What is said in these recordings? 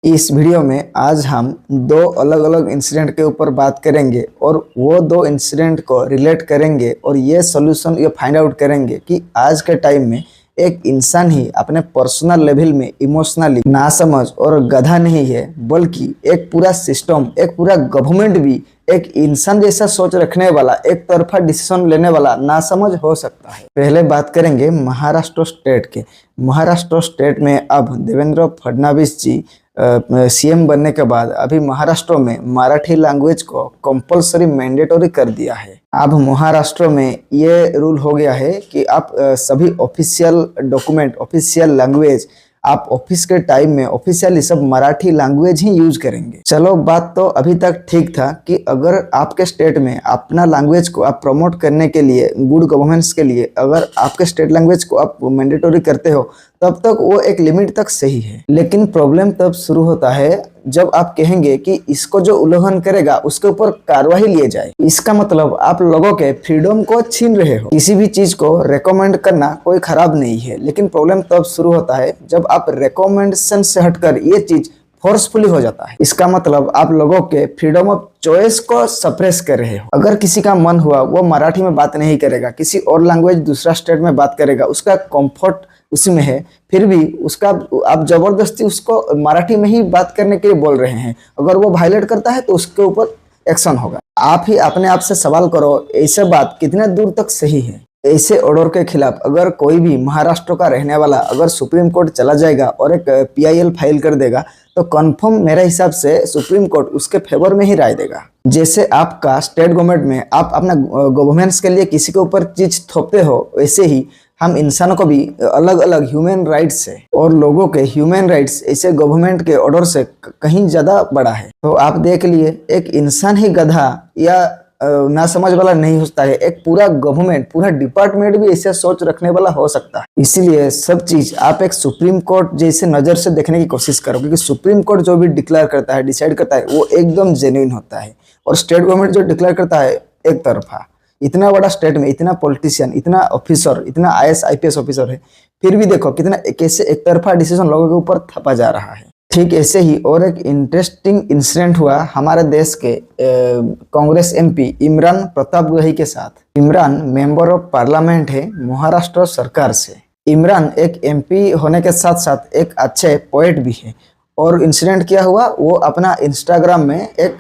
इस वीडियो में आज हम दो अलग अलग इंसिडेंट के ऊपर बात करेंगे और वो दो इंसिडेंट को रिलेट करेंगे और ये सॉल्यूशन ये फाइंड आउट करेंगे कि आज के टाइम में एक इंसान ही अपने पर्सनल लेवल में इमोशनली नासमझ और गधा नहीं है, बल्कि एक पूरा सिस्टम, एक पूरा गवर्नमेंट भी एक इंसान जैसा सोच रखने वाला, एक तरफा डिसीजन लेने वाला नासमझ हो सकता है। पहले बात करेंगे महाराष्ट्र स्टेट के। महाराष्ट्र स्टेट में अब देवेंद्र फडणवीस जी सीएम बनने के बाद अभी महाराष्ट्र में मराठी लैंग्वेज को कंपलसरी मैंडेटरी कर दिया है। अब महाराष्ट्र में ये रूल हो गया है कि आप सभी ऑफिशियल डॉक्यूमेंट, ऑफिशियल लैंग्वेज आप ऑफिस के टाइम में ऑफिशियली सब मराठी लैंग्वेज ही यूज करेंगे। चलो, बात तो अभी तक ठीक था कि अगर आपके स्टेट में अपना लैंग्वेज को आप प्रमोट करने के लिए, गुड गवर्नेंस के लिए अगर आपके स्टेट लैंग्वेज को आप मैंडेटरी करते हो तब तक वो एक लिमिट तक सही है। लेकिन प्रॉब्लम तब शुरू होता है जब आप कहेंगे कि इसको जो उल्लंघन करेगा उसके ऊपर कार्रवाई लिए जाए। इसका मतलब आप लोगों के फ्रीडम को छीन रहे हो। किसी भी चीज को रेकमेंड करना कोई खराब नहीं है, लेकिन प्रॉब्लम तब शुरू होता है जब आप रेकमेंडेशन से हटकर ये चीज फोर्सफुली हो जाता है। इसका मतलब आप लोगों के फ्रीडम ऑफ चॉइस को सप्रेस कर रहे हो। अगर किसी का मन हुआ वो मराठी में बात नहीं करेगा, किसी और लैंग्वेज दूसरा स्टेट में बात करेगा, उसका कंफर्ट उसी में है, फिर भी उसका आप जबरदस्ती उसको मराठी में ही बात करने के लिए बोल रहे हैं। अगर वो वायलेट करता है तो उसके ऊपर एक्शन होगा। आप ही अपने आप से सवाल करो, ऐसे बात कितने दूर तक सही है? ऐसे ऑर्डर के खिलाफ अगर कोई भी महाराष्ट्र का रहने वाला अगर सुप्रीम कोर्ट चला जाएगा और एक पीआईएल फाइल कर देगा तो कंफर्म मेरे हिसाब से सुप्रीम कोर्ट उसके फेवर में ही राय देगा। जैसे आपका स्टेट गवर्नमेंट में आप अपना गवर्नेंस के लिए किसी के ऊपर चीज थोपते हो, वैसे ही हम इंसानों को भी अलग अलग ह्यूमन राइट्स है और लोगों के ह्यूमन राइट्स ऐसे गवर्नमेंट के ऑर्डर से कहीं ज्यादा बड़ा है। तो आप देख लिए, एक इंसान ही गधा या ना समझ वाला नहीं होता है, एक पूरा गवर्नमेंट, पूरा डिपार्टमेंट भी ऐसे सोच रखने वाला हो सकता है। इसीलिए सब चीज आप एक सुप्रीम कोर्ट जैसे नजर से देखने की कोशिश करो, क्योंकि सुप्रीम कोर्ट जो भी डिक्लेयर करता है, डिसाइड करता है, वो एकदम जेन्युइन होता है। और स्टेट गवर्नमेंट जो डिक्लेयर करता है एक तरफा, इतना बड़ा स्टेट में इतना पॉलिटिशियन, इतना ऑफिसर, इतना आईएएस आईपीएस ऑफिसर है, फिर भी देखो कितना कैसे एक तरफा डिसीजन लोगों के ऊपर थपा जा रहा है। ठीक ऐसे ही और एक इंटरेस्टिंग इंसिडेंट हुआ हमारे देश के कांग्रेस एमपी इमरान प्रतापगढ़ी के साथ। इमरान मेंबर ऑफ पार्लियामेंट है महाराष्ट्र सरकार से। इमरान एक एमपी होने के साथ साथ एक अच्छे पोएट भी है। और इंसिडेंट क्या हुआ, वो अपना इंस्टाग्राम में एक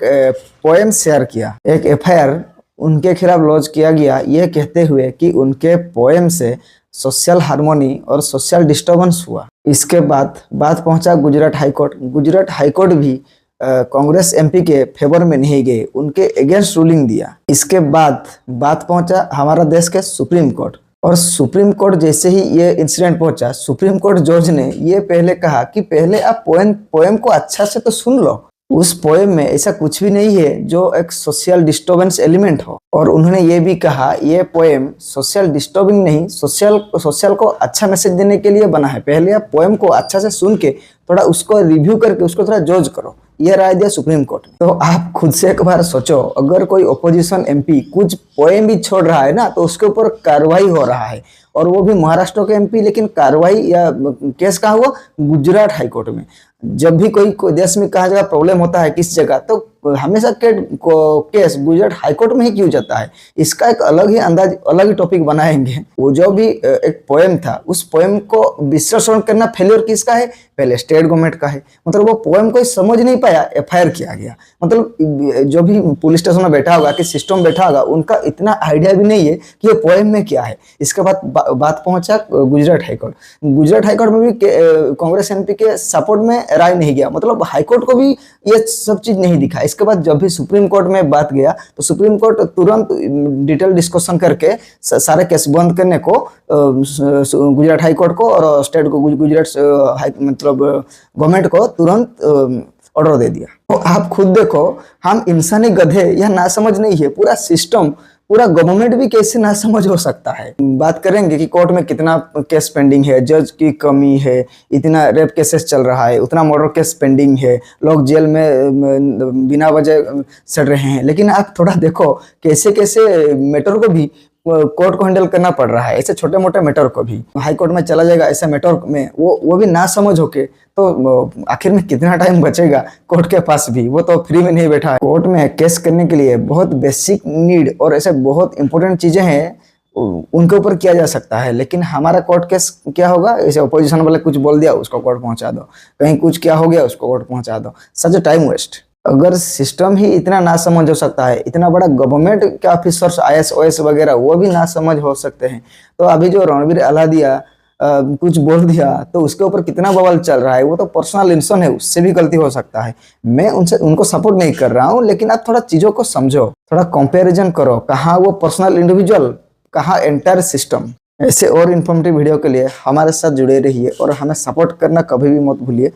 पोएम शेयर किया। एक एफआईआर उनके खिलाफ लॉन्च किया गया, ये कहते हुए कि उनके पोएम से सोशल हार्मोनी और सोशल डिस्टर्बेंस हुआ। इसके बाद बात पहुंचा गुजरात हाईकोर्ट। गुजरात हाईकोर्ट भी कांग्रेस एमपी के फेवर में नहीं गए, उनके अगेंस्ट रूलिंग दिया। इसके बाद बात पहुंचा हमारा देश के सुप्रीम कोर्ट। और सुप्रीम कोर्ट जैसे ही ये इंसिडेंट पहुंचा, सुप्रीम कोर्ट जज ने ये पहले कहा कि पहले आप पोएम को अच्छा से तो सुन लो। उस पोएम में ऐसा कुछ भी नहीं है जो एक सोशल डिस्टर्बेंस एलिमेंट हो। और उन्होंने ये भी कहा ये पोएम सोशल डिस्टर्बिंग नहीं, सोशल को अच्छा मैसेज देने के लिए बना है। पहले आप पोएम को अच्छा से सुन के थोड़ा उसको रिव्यू करके उसको थोड़ा जज करो, ये राय दिया सुप्रीम कोर्ट ने। तो आप खुद से एक बार सोचो, अगर कोई ओपोजिशन एमपी कुछ पोएम भी छोड़ रहा है ना, तो उसके ऊपर कार्रवाई हो रहा है, और वो भी महाराष्ट्र के एमपी। लेकिन कार्रवाई या केस कहाँ हुआ? गुजरात हाईकोर्ट में। जब भी कोई देश में कहा जगह प्रॉब्लम होता है किस जगह, तो हमेशा केस गुजरात हाईकोर्ट में ही क्यों जाता है? इसका एक अलग ही अंदाज, अलग ही टॉपिक बनाएंगे। वो जो भी एक पोएम था, उस पोएम को विश्लेषण करना फेलियर किसका है? पहले स्टेट गवर्नमेंट का है। मतलब वो पोएम कोई समझ नहीं पाया, एफआईआर किया गया। मतलब जो भी पुलिस स्टेशन में बैठा होगा, कि सिस्टम बैठा होगा, उनका इतना आइडिया भी नहीं है कि ये पोएम में क्या है। इसके बाद बात पहुंचा गुजरात हाईकोर्ट। गुजरात हाईकोर्ट में भी कांग्रेस एमपी के सपोर्ट में राय नहीं गया। मतलब हाईकोर्ट को भी ये सब चीज नहीं दिखा। इसके बाद जब भी सुप्रीम कोर्ट में बात गया तो सुप्रीम कोर्ट तुरंत डिटेल डिस्कशन करके सारे केस बंद करने को गुजरात हाईकोर्ट को और स्टेट को, गुजरात मतलब गवर्नमेंट को तुरंत ऑर्डर दे दिया। तो आप खुद देखो, हम इंसानी गधे या नासमझ नहीं है, पूरा सिस्टम, पूरा गवर्नमेंट भी कैसे नासमझ हो सकता है। बात करेंगे कि कोर्ट में कितना केस पेंडिंग है, जज की कमी है, इतना रेप केसेस चल रहा है, उतना मर्डर केस पेंडिंग है, लोग जेल में बिना वजह सड़ रहे हैं। लेकिन आप थोड़ा देखो कैसे कैसे मैटर को भी कोर्ट को हैंडल करना पड़ रहा है, ऐसे छोटे मोटे मैटर को भी हाई कोर्ट में चला जाएगा, ऐसे मैटर में वो भी ना समझ होके तो आखिर में कितना टाइम बचेगा कोर्ट के पास भी, वो तो फ्री में नहीं बैठा है। कोर्ट में केस करने के लिए बहुत बेसिक नीड और ऐसे बहुत इंपॉर्टेंट चीजें हैं, उनके ऊपर किया जा सकता है। लेकिन हमारा कोर्ट केस क्या होगा, ऐसे अपोजिशन वाले कुछ बोल दिया उसको कोर्ट पहुंचा दो, कहीं कुछ क्या हो गया उसको कोर्ट पहुंचा दो, सच टाइम वेस्ट। अगर सिस्टम ही इतना ना समझ हो सकता है, इतना बड़ा गवर्नमेंट के ऑफिसर्स IAS OS वगैरह वो भी ना समझ हो सकते हैं, तो अभी जो रणवीर अलादिया कुछ बोल दिया तो उसके ऊपर कितना बवाल चल रहा है। वो तो पर्सनल इंसान है, उससे भी गलती हो सकता है। मैं उनको सपोर्ट नहीं कर रहा हूँ, लेकिन आप थोड़ा चीजों को समझो, थोड़ा कंपैरिजन करो, कहाँ वो पर्सनल इंडिविजुअल, कहाँ एंटायर सिस्टम। ऐसे और इन्फॉर्मेटिव वीडियो के लिए हमारे साथ जुड़े रहिए और हमें सपोर्ट करना कभी भी मत भूलिए।